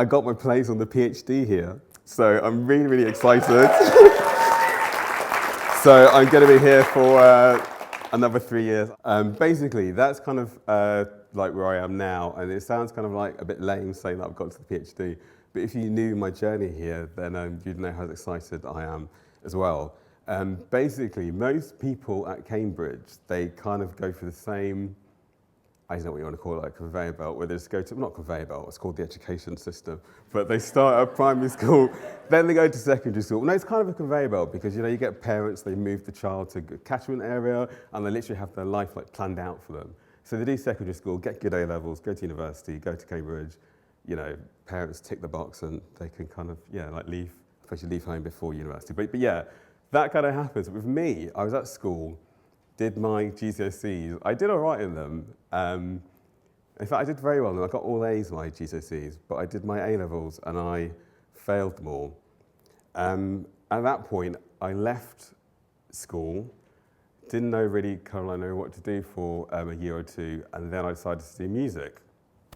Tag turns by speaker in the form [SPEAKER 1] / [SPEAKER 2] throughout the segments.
[SPEAKER 1] I got my place on the PhD here. So I'm really, really excited. So I'm going to be here for another 3 years. Basically, that's kind of like where I am now. And it sounds kind of like a bit lame saying that I've got to the PhD. But if you knew my journey here, then you'd know how excited I am as well. Basically, most people at Cambridge, they kind of go through the same, I don't know what you want to call it, like conveyor belt, where they just go to, not conveyor belt, it's called the education system, but they start at primary school, then they go to secondary school. No, it's kind of a conveyor belt because, you know, you get parents, they move the child to a catchment area, and they literally have their life like planned out for them. So they do secondary school, get good A-levels, go to university, go to Cambridge, you know, parents tick the box and they can kind of, yeah, like leave, especially leave home before university. But yeah, that kind of happens. With me, I was at school, did my GCSEs. I did all right in them. In fact, I did very well in them. I got all A's in my GCSEs, but I did my A-levels and I failed them all. At that point, I left school, didn't know really kind of know what to do for a year or two, and then I decided to do music.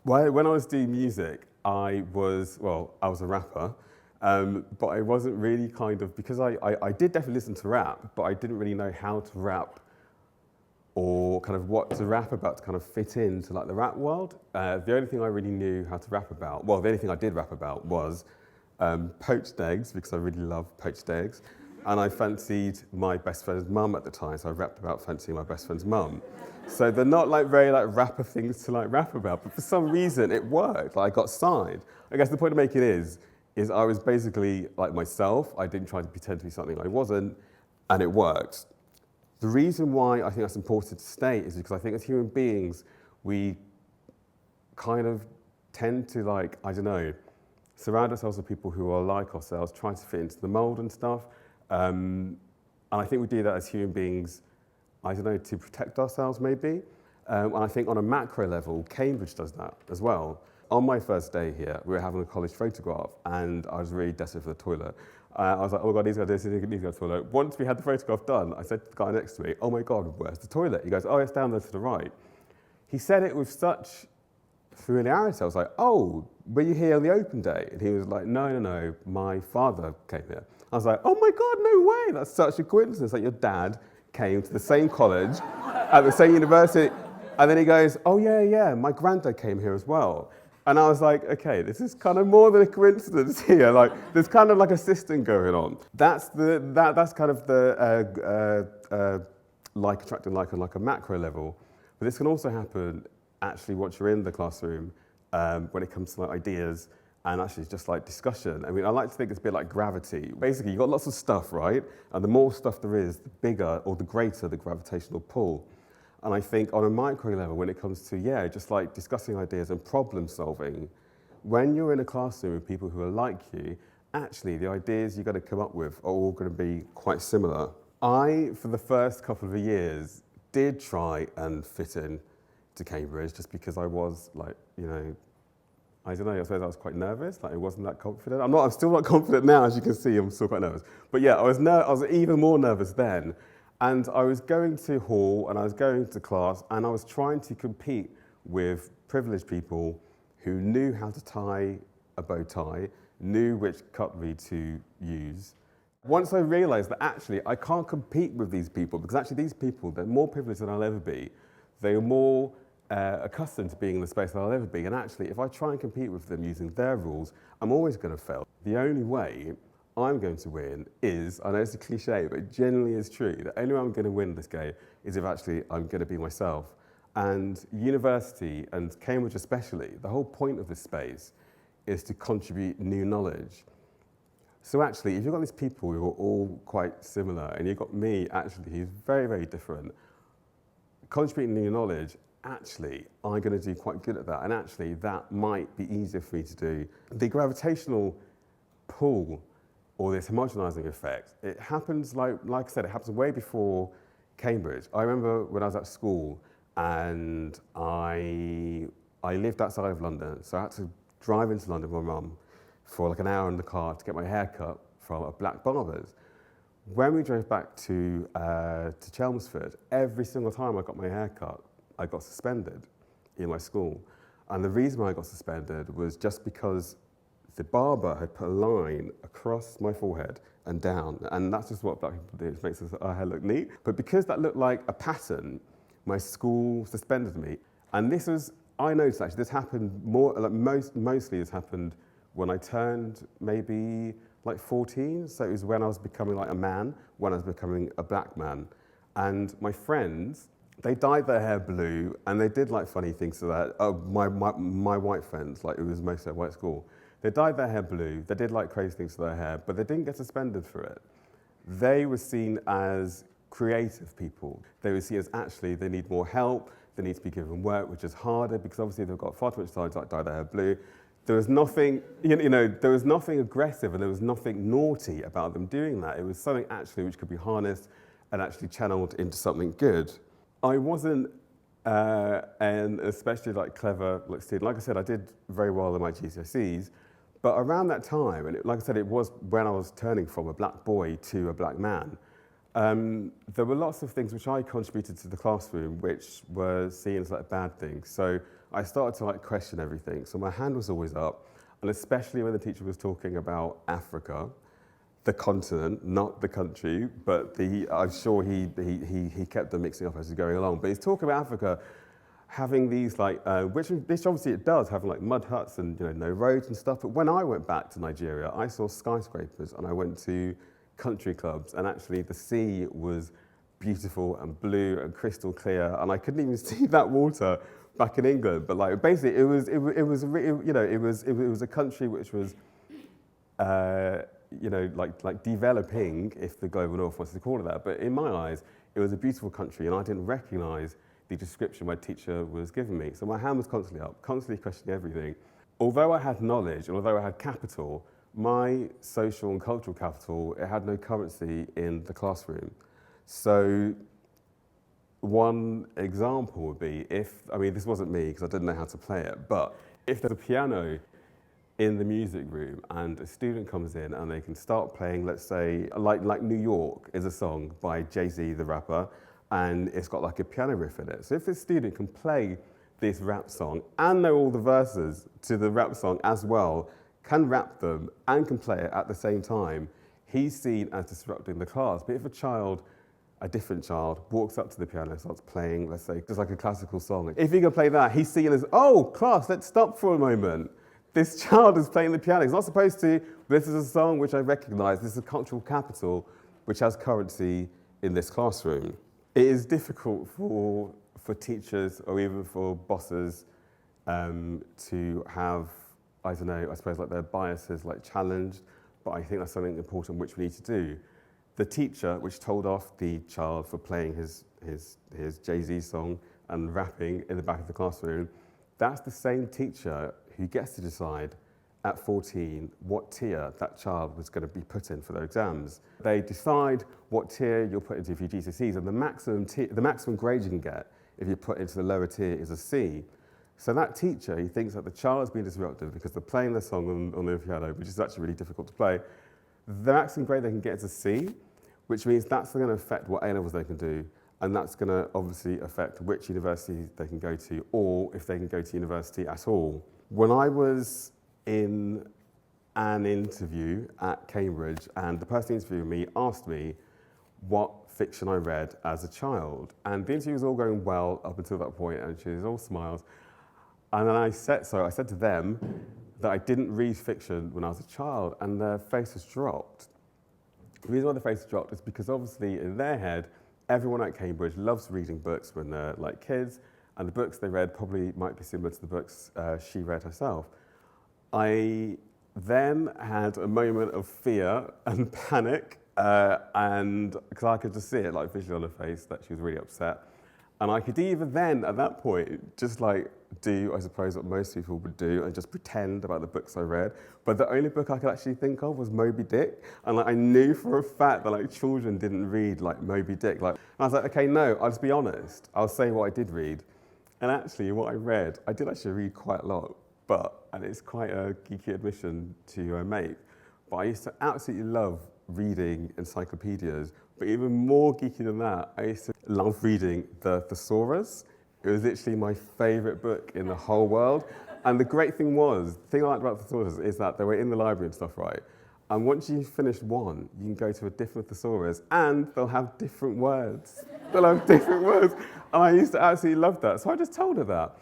[SPEAKER 1] When I was doing music, I was a rapper, but I wasn't really kind of, because I did definitely listen to rap, but I didn't really know how to rap or kind of what to rap about to kind of fit into like the rap world. The only thing I really knew how to rap about, well, the only thing I did rap about was poached eggs, because I really love poached eggs. And I fancied my best friend's mum at the time, so I rapped about fancying my best friend's mum. So they're not like very like rapper things to like rap about, but for some reason it worked. Like I got signed. I guess the point of making is I was basically like myself. I didn't try to pretend to be something I wasn't, and it worked. The reason why I think that's important to state is because I think as human beings, we kind of tend to like, I don't know, surround ourselves with people who are like ourselves, trying to fit into the mold and stuff. And I think we do that as human beings, I don't know, to protect ourselves maybe. And I think on a macro level, Cambridge does that as well. On my first day here, we were having a college photograph and I was really desperate for the toilet. I was like, oh my God, these guys need to go to the toilet. Once we had the photograph done, I said to the guy next to me, oh my God, where's the toilet? He goes, oh, it's down there to the right. He said it with such familiarity. I was like, oh, were you here on the open day? And he was like, no, my father came here. I was like, oh my God, no way. That's such a coincidence that your dad came to the same college at the same university. And then he goes, oh yeah, my granddad came here as well. And I was like, okay, this is kind of more than a coincidence here. Like, there's kind of like a system going on. That's kind of the like attracting like on like a macro level. But this can also happen actually once you're in the classroom when it comes to like ideas and actually just like discussion. I mean, I like to think it's a bit like gravity. Basically, you've got lots of stuff, right? And the more stuff there is, the bigger or the greater the gravitational pull. And I think on a micro level, when it comes to, just like discussing ideas and problem solving, when you're in a classroom with people who are like you, actually the ideas you're going to come up with are all going to be quite similar. I, for the first couple of years, did try and fit in to Cambridge just because I was like, you know, I don't know, I suppose I was quite nervous, like I wasn't that confident. I'm still not confident now, as you can see, I'm still quite nervous. But yeah, I was even more nervous then. And I was going to hall and I was going to class and I was trying to compete with privileged people who knew how to tie a bow tie, knew which cutlery to use. Once I realised that actually I can't compete with these people because actually these people, they're more privileged than I'll ever be. They are more accustomed to being in the space that I'll ever be. And actually, if I try and compete with them using their rules, I'm always going to fail. The only way I'm going to win is, I know it's a cliche, but it genuinely is true. The only way I'm going to win this game is if actually I'm going to be myself. And university, and Cambridge especially, the whole point of this space is to contribute new knowledge. So actually, if you've got these people who are all quite similar, and you've got me, actually, who's very, very different, contributing new knowledge, actually, I'm going to do quite good at that. And actually, that might be easier for me to do. The gravitational pull, or this homogenizing effect, it happens, like I said, it happens way before Cambridge. I remember when I was at school, and I lived outside of London, so I had to drive into London with my mum for like an hour in the car to get my hair cut from a black barber's. When we drove back to Chelmsford, every single time I got my hair cut, I got suspended in my school. And the reason why I got suspended was just because the barber had put a line across my forehead and down, and that's just what black people do. It makes our hair look neat. But because that looked like a pattern, my school suspended me. And this was, I noticed actually, this happened more, like mostly this happened when I turned maybe like 14. So it was when I was becoming like a man, when I was becoming a black man. And my friends, they dyed their hair blue, and they did like funny things to that. My white friends, like it was mostly at white school, they dyed their hair blue, they did like crazy things to their hair, but they didn't get suspended for it. They were seen as creative people. They were seen as actually they need more help, they need to be given work, which is harder because obviously they've got far too much time to like, dye their hair blue. There was nothing, there was nothing aggressive and there was nothing naughty about them doing that. It was something actually which could be harnessed and actually channeled into something good. I wasn't an especially like clever like student. Like I said, I did very well in my GCSEs, but around that time, and like I said, it was when I was turning from a black boy to a black man, there were lots of things which I contributed to the classroom which were seen as like bad things. So I started to like question everything. So my hand was always up, and especially when the teacher was talking about Africa, the continent, not the country, but I'm sure he kept them mixing up as he's going along. But he's talking about Africa having these like, which obviously it does, having like mud huts and no roads and stuff. But when I went back to Nigeria, I saw skyscrapers and I went to country clubs, and actually the sea was beautiful and blue and crystal clear, and I couldn't even see that water back in England. But like basically, it was a country which was. Like developing, if the global north wants to call it that. But in my eyes, it was a beautiful country, and I didn't recognise the description my teacher was giving me. So my hand was constantly up, constantly questioning everything. Although I had knowledge, and although I had capital, my social and cultural capital, it had no currency in the classroom. So one example would be this wasn't me because I didn't know how to play it, but if there's a piano in the music room and a student comes in and they can start playing, let's say, like New York is a song by Jay-Z, the rapper, and it's got like a piano riff in it. So if this student can play this rap song and know all the verses to the rap song as well, can rap them and can play it at the same time, he's seen as disrupting the class. But if a different child, walks up to the piano and starts playing, let's say, just like a classical song, if he can play that, he's seen as, oh, class, let's stop for a moment. This child is playing the piano. He's not supposed to. This is a song which I recognise. This is a cultural capital which has currency in this classroom. It is difficult for teachers or even for bosses to have, I don't know, I suppose like their biases like challenged, but I think that's something important which we need to do. The teacher which told off the child for playing his Jay-Z song and rapping in the back of the classroom, that's the same teacher who gets to decide at 14 what tier that child was going to be put in for their exams. They decide what tier you'll put into for your GCSEs, and the maximum grade you can get if you put into the lower tier is a C. So that teacher, he thinks that the child is being disruptive because they're playing their song on the piano, which is actually really difficult to play. The maximum grade they can get is a C, which means that's going to affect what A-levels they can do, and that's going to obviously affect which university they can go to, or if they can go to university at all. When I was in an interview at Cambridge, and the person interviewing me asked me what fiction I read as a child, and the interview was all going well up until that point, and she was all smiles. And then I said to them that I didn't read fiction when I was a child, and their faces dropped. The reason why their faces dropped is because obviously in their head, everyone at Cambridge loves reading books when they're like kids, and the books they read probably might be similar to the books she read herself. I then had a moment of fear and panic, and because I could just see it like visually on her face that she was really upset. And I could even then, at that point, just like do, I suppose, what most people would do and just pretend about the books I read. But the only book I could actually think of was Moby Dick. And like, I knew for a fact that like children didn't read like Moby Dick. Like, and I was like, okay, no, I'll just be honest. I'll say what I did read. And actually, what I read, I did actually read quite a lot. And it's quite a geeky admission to make, but I used to absolutely love reading encyclopedias. But even more geeky than that, I used to love reading the Thesaurus. It was literally my favourite book in the whole world. And the great thing was, the thing I liked about thesaurus is that they were in the library and stuff, right? And once you finish one, you can go to a different thesaurus and they'll have different words. They'll have different words. And I used to absolutely love that. So I just told her that.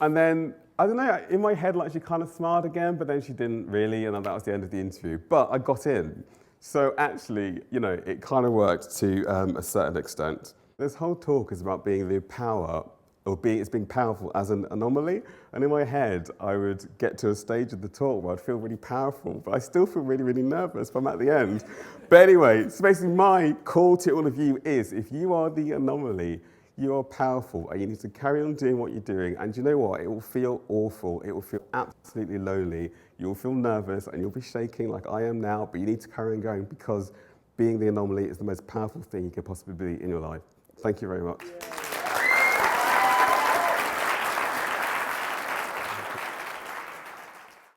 [SPEAKER 1] And then, I don't know, in my head, like she kind of smiled again, but then she didn't really, and that was the end of the interview. But I got in. So actually, you know, it kind of worked to a certain extent. This whole talk is about being the power, or being powerful as an anomaly. And in my head, I would get to a stage of the talk where I'd feel really powerful, but I still feel really, really nervous, but I'm at the end. But anyway, so basically my call to all of you is, if you are the anomaly, you are powerful, and you need to carry on doing what you're doing. And you know what? It will feel awful. It will feel absolutely lonely. You'll feel nervous, and you'll be shaking like I am now, but you need to carry on going, because being the anomaly is the most powerful thing you could possibly be in your life. Thank you very much.